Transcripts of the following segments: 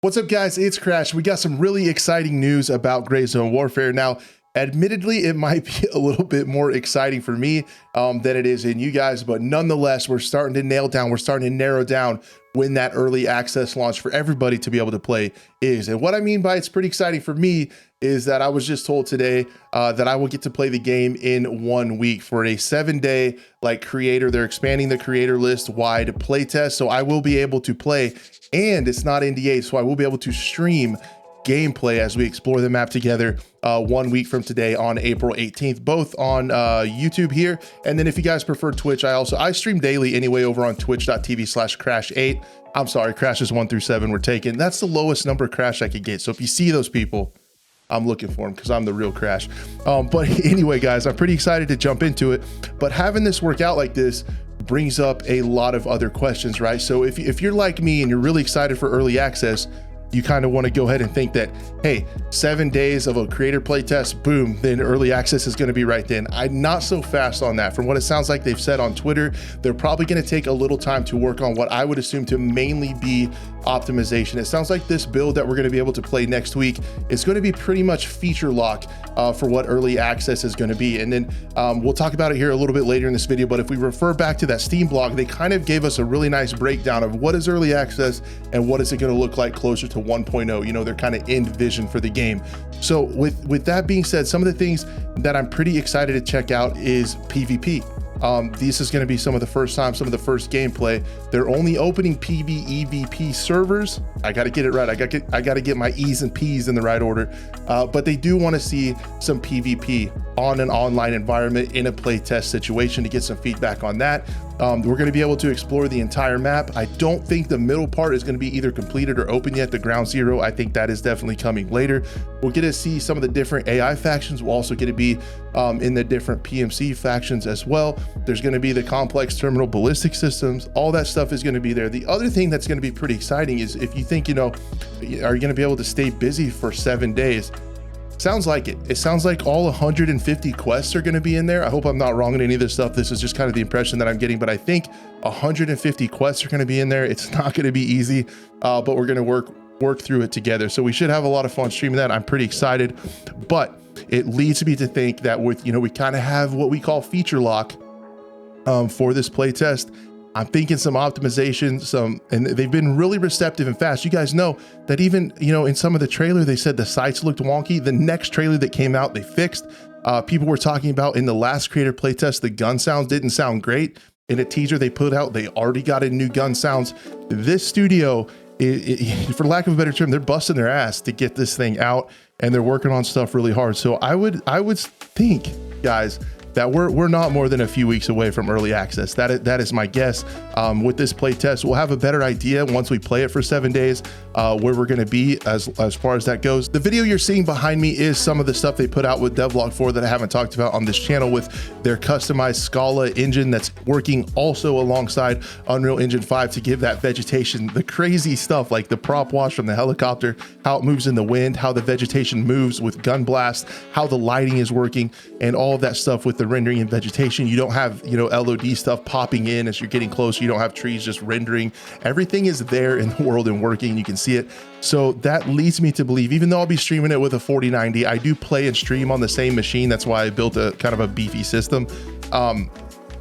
What's up, guys? It's Crash. We got some really exciting news about Grav Zone Warfare. Now, admittedly, it might be a little bit more exciting for me than it is in you guys, but nonetheless, we're starting to we're starting to narrow down when that early access launch for everybody to be able to play is. And what I mean by it's pretty exciting for me is that I was just told today that I will get to play the game in 1 week for a 7-day creator. They're expanding the creator list wide playtest, so I will be able to play, and it's not NDA, so I will be able to stream gameplay as we explore the map together 1 week from today on April 18th, both on YouTube here. And then if you guys prefer Twitch, I stream daily anyway over on twitch.tv/crash8. I'm sorry, crashes 1 through 7 were taken. That's the lowest number of crash I could get. So if you see those people, I'm looking for them because I'm the real Crash. But anyway, guys, I'm pretty excited to jump into it. But having this work out like this brings up a lot of other questions, right? So if you're like me and you're really excited for early access, you kind of want to go ahead and think that, hey, 7 days of a creator playtest, boom, then early access is going to be right then. I'm not so fast on that. From what it sounds like they've said on Twitter, they're probably going to take a little time to work on what I would assume to mainly be optimization. It sounds like this build that we're going to be able to play next week is going to be pretty much feature lock for what early access is going to be. And then we'll talk about it here a little bit later in this video, but if we refer back to that Steam blog, they kind of gave us a really nice breakdown of what is early access and what is it going to look like closer to 1.0, you know, their kind of end vision for the game. So with that being said, some of the things that I'm pretty excited to check out is PvP. This is going to be some of the first gameplay. They're only opening PvEVP servers. I got to get it right. I got to get my E's and P's in the right order. But they do want to see some PvP on an online environment in a playtest situation to get some feedback on that. We're going to be able to explore the entire map. I don't think the middle part is going to be either completed or open yet, the ground zero. I think that is definitely coming later. We'll get to see some of the different AI factions. We'll also get to be in the different PMC factions as well. There's going to be the complex terminal ballistic systems. All that stuff is going to be there. The other thing that's going to be pretty exciting is if you think, you know, are you going to be able to stay busy for 7 days? Sounds like it. It sounds like all 150 quests are going to be in there. I hope I'm not wrong in any of this stuff. This is just kind of the impression that I'm getting, but I think 150 quests are going to be in there. It's not going to be easy, but we're going to work through it together. So we should have a lot of fun streaming that. I'm pretty excited, but it leads me to think that with, you know, we kind of have what we call feature lock for this playtest. I'm thinking some optimization, and they've been really receptive and fast. You guys know that even, you know, in some of the trailer, they said the sights looked wonky. The next trailer that came out, they fixed. People were talking about in the last creator playtest, the gun sounds didn't sound great. In a teaser they put out, they already got in new gun sounds. This studio, for lack of a better term, they're busting their ass to get this thing out, and they're working on stuff really hard. So I would think, guys, that we're not more than a few weeks away from early access. That is my guess. With this playtest, we'll have a better idea once we play it for 7 days where we're going to be as far as that goes. The video you're seeing behind me is some of the stuff they put out with Devlog 4 that I haven't talked about on this channel, with their customized Scala engine that's working also alongside Unreal Engine 5 to give that vegetation the crazy stuff like the prop wash from the helicopter, how it moves in the wind, how the vegetation moves with gun blast, how the lighting is working, and all of that stuff with the rendering and vegetation. You don't have, you know, LOD stuff popping in as you're getting close. You don't have trees just rendering. Everything is there in the world and working. You can see it. So that leads me to believe, even though I'll be streaming it with a 4090, I do play and stream on the same machine. That's why I built a kind of a beefy system.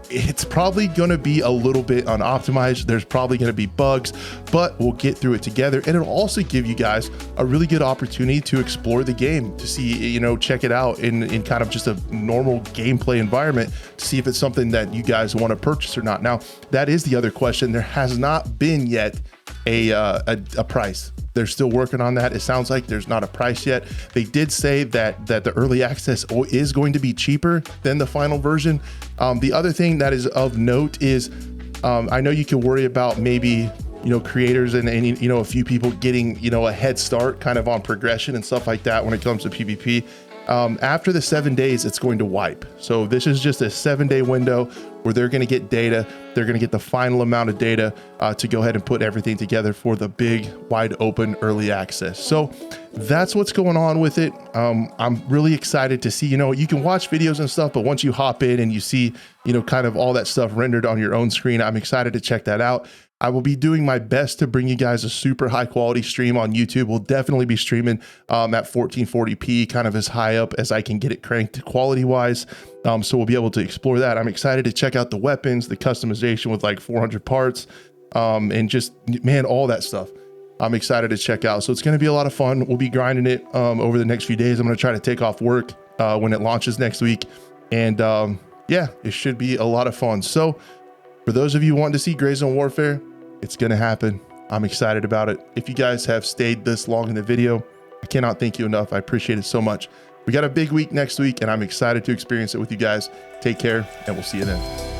It's probably going to be a little bit unoptimized. There's probably going to be bugs, but we'll get through it together. And it'll also give you guys a really good opportunity to explore the game, to see, you know, check it out in kind of just a normal gameplay environment, to see if it's something that you guys want to purchase or not. Now, that is the other question. There has not been yet a price. They're still working on that. It sounds like there's not a price yet. They did say that the early access is going to be cheaper than the final version. The other thing that is of note is I know you can worry about maybe, you know, creators and you know, a few people getting, you know, a head start kind of on progression and stuff like that when it comes to PvP. After the 7 days, it's going to wipe. So this is just a 7-day window where they're going to get data. They're going to get the final amount of data to go ahead and put everything together for the big, wide open early access. So that's what's going on with it. I'm really excited to see, you know, you can watch videos and stuff, but once you hop in and you see, you know, kind of all that stuff rendered on your own screen, I'm excited to check that out. I will be doing my best to bring you guys a super high quality stream on YouTube. We'll definitely be streaming at 1440p, kind of as high up as I can get it cranked quality wise. So we'll be able to explore that. I'm excited to check out the weapons, the customization with like 400 parts, and just, man, all that stuff I'm excited to check out. So it's going to be a lot of fun. We'll be grinding it over the next few days. I'm going to try to take off work when it launches next week. And yeah, it should be a lot of fun. So for those of you wanting to see Grayzone Warfare, it's going to happen. I'm excited about it. If you guys have stayed this long in the video, I cannot thank you enough. I appreciate it so much. We got a big week next week, and I'm excited to experience it with you guys. Take care, and we'll see you then.